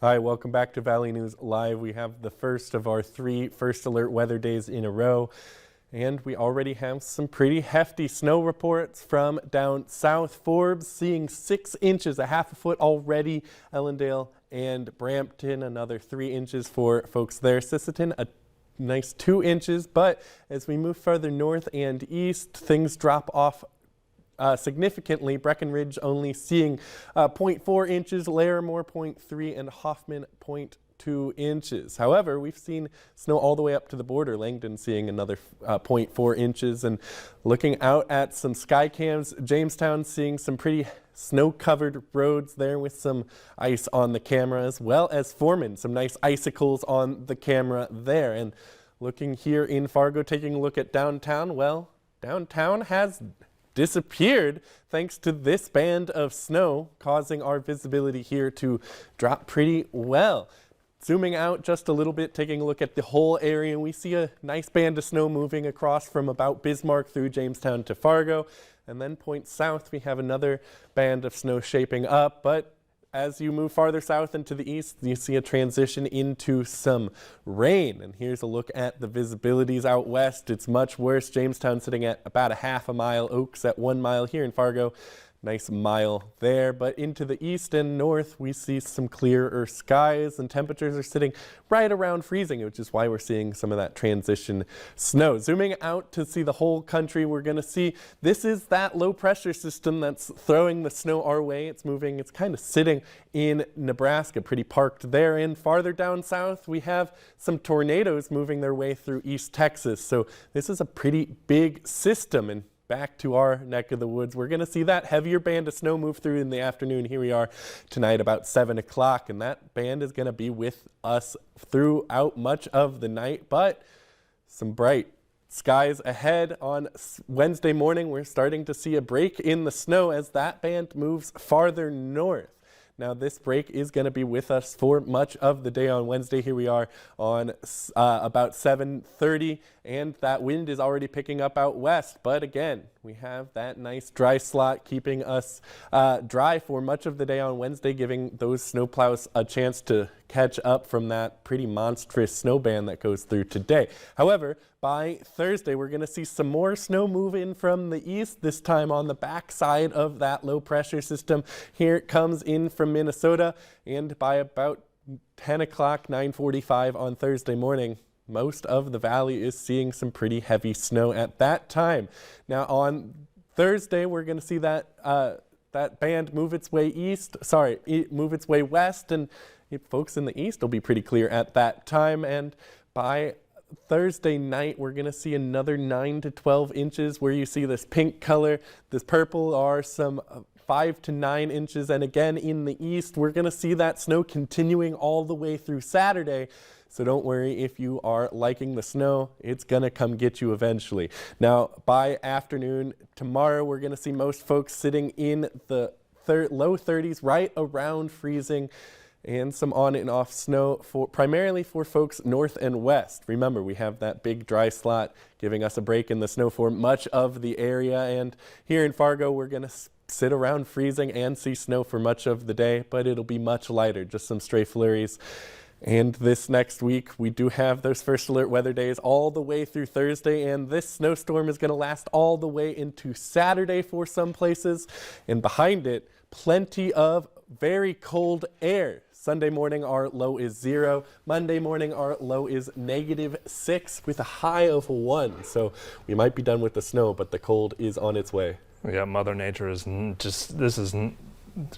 Hi, welcome back to Valley News Live. We have the first of our 3 first alert weather days in a row, and we already have some pretty hefty snow reports from down south. Forbes seeing 6 inches, a half a foot already. Ellendale and Brampton, another 3 inches for folks there. Sisseton, a nice 2 inches, but as we move further north and east, things drop off significantly. Breckenridge only seeing 0.4 inches, Larimore 0.3, and Hoffman 0.2 inches. However, we've seen snow all the way up to the border. Langdon seeing another 0.4 inches. And looking out at some sky cams, Jamestown seeing some pretty snow-covered roads there with some ice on the camera, as well as Foreman, some nice icicles on the camera there. And looking here in Fargo, taking a look at downtown, well, downtown has disappeared thanks to this band of snow, causing our visibility here to drop pretty well. Zooming out just a little bit, taking a look at the whole area, we see a nice band of snow moving across from about Bismarck through Jamestown to Fargo. And then point south, we have another band of snow shaping up, but as you move farther south into the east, you see a transition into some rain. And here's a look at the visibilities out west. It's much worse. Jamestown sitting at about a half a mile, Oaks at 1 mile. Here in Fargo, nice mile there. But into the east and north, we see some clearer skies, and temperatures are sitting right around freezing, which is why we're seeing some of that transition snow. Zooming out to see the whole country, we're going to see this is that low pressure system that's throwing the snow our way. It's moving, it's kind of sitting in Nebraska, pretty parked there. And farther down south, we have some tornadoes moving their way through East Texas. So this is a pretty big system. And back to our neck of the woods, we're going to see that heavier band of snow move through in the afternoon. Here we are tonight about 7 o'clock, and that band is going to be with us throughout much of the night, but some bright skies ahead on Wednesday morning. We're starting to see a break in the snow as that band moves farther north. Now, this break is going to be with us for much of the day on Wednesday. Here we are on about 7:30, and that wind is already picking up out west. But again, we have that nice dry slot keeping us dry for much of the day on Wednesday, giving those snowplows a chance to catch up from that pretty monstrous snow band that goes through today. However, by Thursday, we're going to see some more snow move in from the east, this time on the backside of that low pressure system. Here it comes in from Minnesota, and by about 10 o'clock, 9:45 on Thursday morning, most of the valley is seeing some pretty heavy snow at that time. Now on Thursday, we're going to see that that band move its way move its way west, and folks in the east will be pretty clear at that time. And by Thursday night, we're going to see another 9 to 12 inches where you see this pink color. This purple are some 5 to 9 inches. And again, in the east, we're going to see that snow continuing all the way through Saturday. So don't worry if you are liking the snow, it's going to come get you eventually. Now, by afternoon tomorrow, we're going to see most folks sitting in the low 30s, right around freezing, and some on and off snow primarily for folks north and west. Remember, we have that big dry slot giving us a break in the snow for much of the area. And here in Fargo, we're going to sit around freezing and see snow for much of the day, but it'll be much lighter, just some stray flurries. And this next week, we do have those first alert weather days all the way through Thursday, and this snowstorm is going to last all the way into Saturday for some places. And behind it, plenty of very cold air. Sunday morning, our low is 0. Monday morning, our low is -6 with a high of 1. So we might be done with the snow, but the cold is on its way. Yeah, Mother Nature is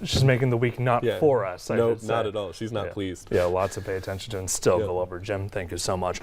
she's making the week not for us. No, not at all. She's not pleased. Yeah, lots to pay attention to and still go over. Jim, thank you so much.